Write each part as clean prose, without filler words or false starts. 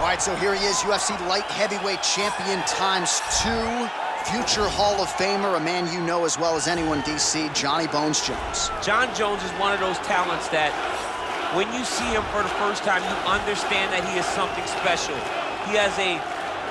All right, so here he is, UFC light heavyweight champion ×2, future Hall of Famer, a man you know as well as anyone, DC, Johnny Bones Jones. John Jones is one of those talents that when you see him for the first time, you understand that he is something special. He has a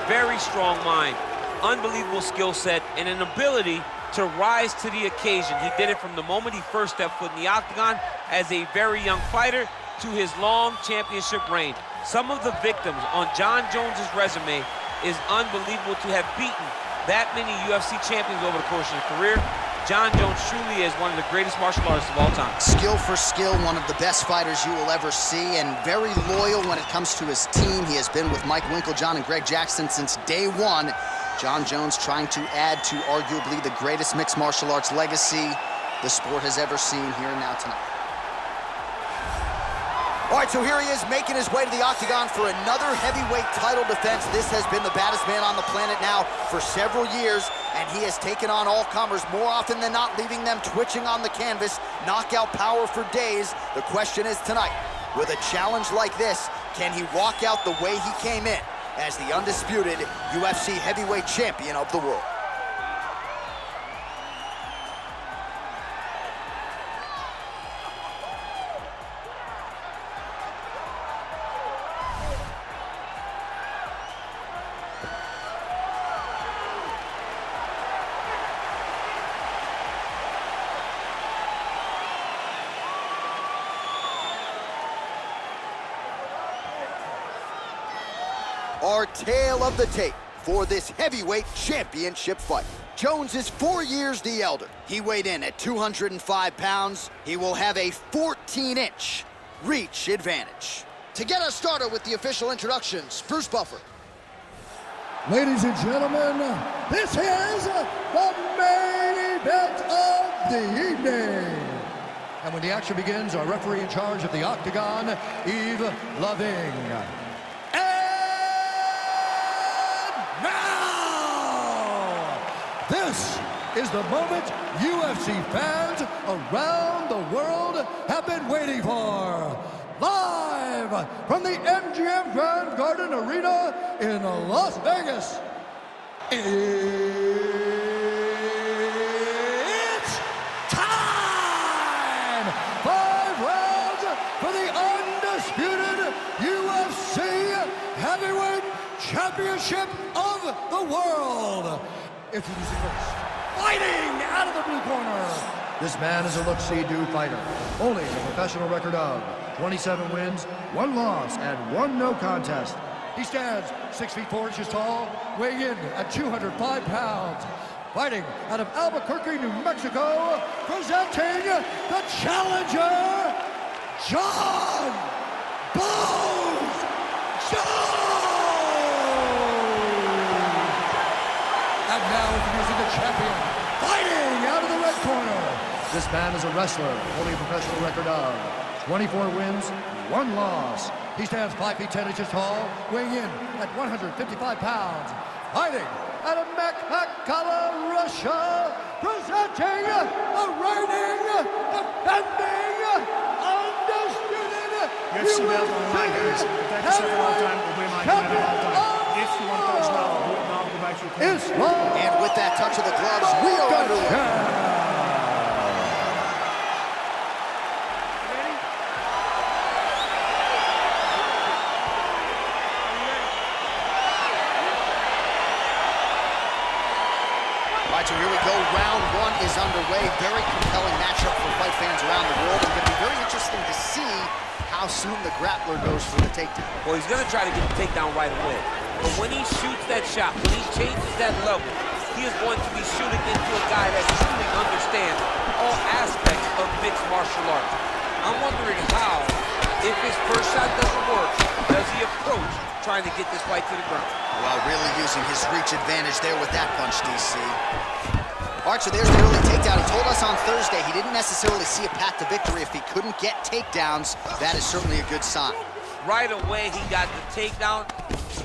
very strong mind, unbelievable skill set, and an ability to rise to the occasion. He did it from the moment he first stepped foot in the octagon as a very young fighter to his long championship reign. Some of the victims on John Jones's resume is unbelievable to have beaten that many UFC champions over the course of his career. John Jones truly is one of the greatest martial artists of all time. Skill for skill, one of the best fighters you will ever see, and very loyal when it comes to his team. He has been with Mike Winkeljohn and Greg Jackson since day one. John Jones trying to add to arguably the greatest mixed martial arts legacy the sport has ever seen here and now tonight. All right, so here he is making his way to the octagon for another heavyweight title defense. This has been the baddest man on the planet now for several years, and he has taken on all comers more often than not, leaving them twitching on the canvas. Knockout power for days. The question is tonight, with a challenge like this, can he walk out the way he came in as the undisputed UFC heavyweight champion of the world? Our tale of the tape for this heavyweight championship fight. Jones is 4 years the elder. He weighed in at 205 pounds. He will have a 14-inch reach advantage. To get us started with the official introductions, Bruce Buffer. Ladies and gentlemen, this is the main event of the evening. And when the action begins, our referee in charge of the octagon, Yves Loving. This is the moment UFC fans around the world have been waiting for. Live from the MGM Grand Garden Arena in Las Vegas. It's time! 5 rounds for the undisputed UFC Heavyweight Championship of the world. Introducing first, fighting out of the blue corner. This man is a look-see-do fighter, holding a professional record of 27 wins, 1 loss, and 1 no contest. He stands 6 feet 4 inches tall, weighing in at 205 pounds. Fighting out of Albuquerque, New Mexico, presenting the challenger, John Bones Jones! And now introducing the champion, fighting out of the red corner. This man is a wrestler, holding a professional record of 24 wins, 1 loss. He stands 5 feet 10 inches tall, weighing in at 155 pounds. Fighting out of Makhachev, Russia, presenting the reigning, defending, undisputed UFC belt on the line, guys. Thank you so for all time. We'll be my man all time. If you want to touch now, do it now. Go back to your corner. And with that touch of the gloves, we are underway. All right, so here we go. Round 1 is underway. Very compelling matchup for fight fans around the world. It's going to be very interesting to see how soon the grappler goes for the takedown. Well, he's going to try to get the takedown right away. But when he shoots that shot, when he changes that level, he is going to be shooting into a guy that truly understands all aspects of mixed martial arts. I'm wondering how, if his first shot doesn't work, does he approach trying to get this fight to the ground? Well, really using his reach advantage there with that punch, DC. All right, so there's the early takedown. He told us on Thursday he didn't necessarily see a path to victory if he couldn't get takedowns. That is certainly a good sign. Right away, he got the takedown.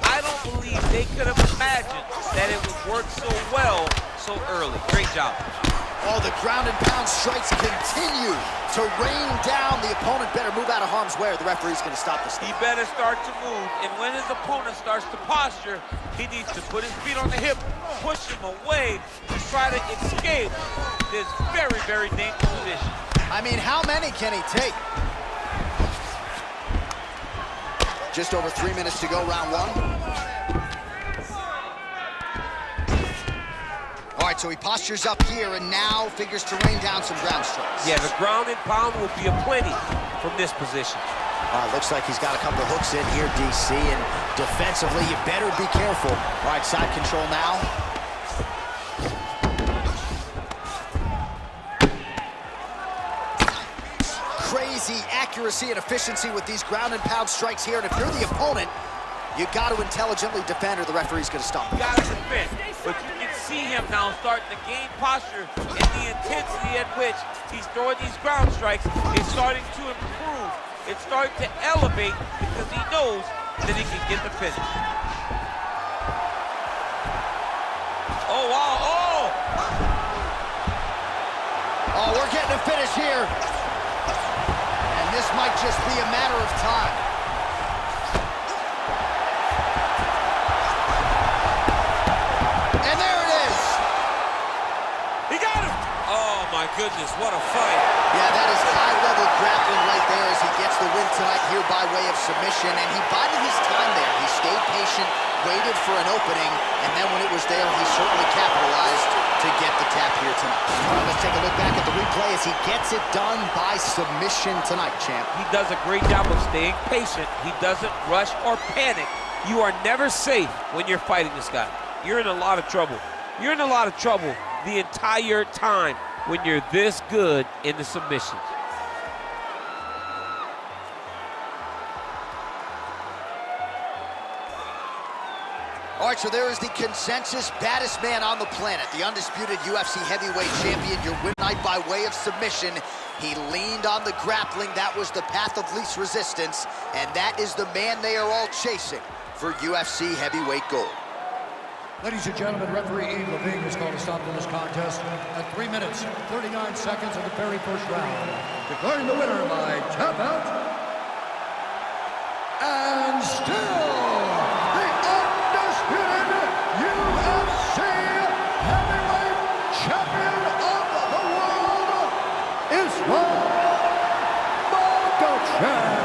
I don't believe they could have imagined that it would work so well so early. Great job. Oh, the ground and pound strikes continue to rain down. The opponent better move out of harm's way or the referee's going to stop this. He better start to move, and when his opponent starts to posture, he needs to put his feet on the hip, push him away to try to escape this very, very dangerous position. I mean, how many can he take? Just over 3 minutes to go, round one. All right, so he postures up here and now figures to rain down some ground strikes. Yeah, the ground and pound will be aplenty from this position. Looks like he's got a couple of hooks in here, DC, and defensively, you better be careful. All right, side control now. Crazy accuracy and efficiency with these ground and pound strikes here, and if you're the opponent, you got to intelligently defend or the referee's going to stop. You got to defend, but you can see him now starting to gain posture, and the intensity at which he's throwing these ground strikes is starting to improve. It's starting to elevate because he knows that he can get the finish. Oh, wow, oh! Oh, we're getting a finish here. And this might just be a matter of time. And there it is. He got him! Oh, my goodness, what a fight. Yeah, that is high-level grappling right there as he gets the win tonight here by way of submission. And he bided his time there. He stayed patient, waited for an opening, and then when it was there, he certainly capitalized to get the tap here tonight. All right, let's take a look back at the replay as he gets it done by submission tonight, champ. He does a great job of staying patient. He doesn't rush or panic. You are never safe when you're fighting this guy. You're in a lot of trouble. You're in a lot of trouble the entire time when you're this good in the submissions. All right, so there is the consensus baddest man on the planet, the undisputed UFC heavyweight champion, your win tonight by way of submission. He leaned on the grappling. That was the path of least resistance, and that is the man they are all chasing for UFC heavyweight gold. Ladies and gentlemen, referee Yves Levine has called a stop to this contest at 3 minutes, 39 seconds of the very first round. Declaring the winner by tap out, and still the undisputed UFC heavyweight champion of the world, Islam Makhachev.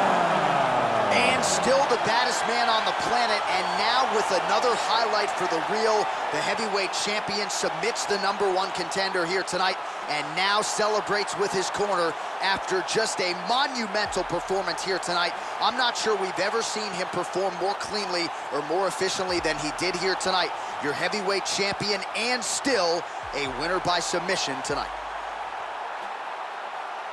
And still the baddest man on the planet, and now with another highlight for the real, the heavyweight champion submits the #1 contender here tonight, and now celebrates with his corner after just a monumental performance here tonight. I'm not sure we've ever seen him perform more cleanly or more efficiently than he did here tonight. Your heavyweight champion, and still a winner by submission tonight.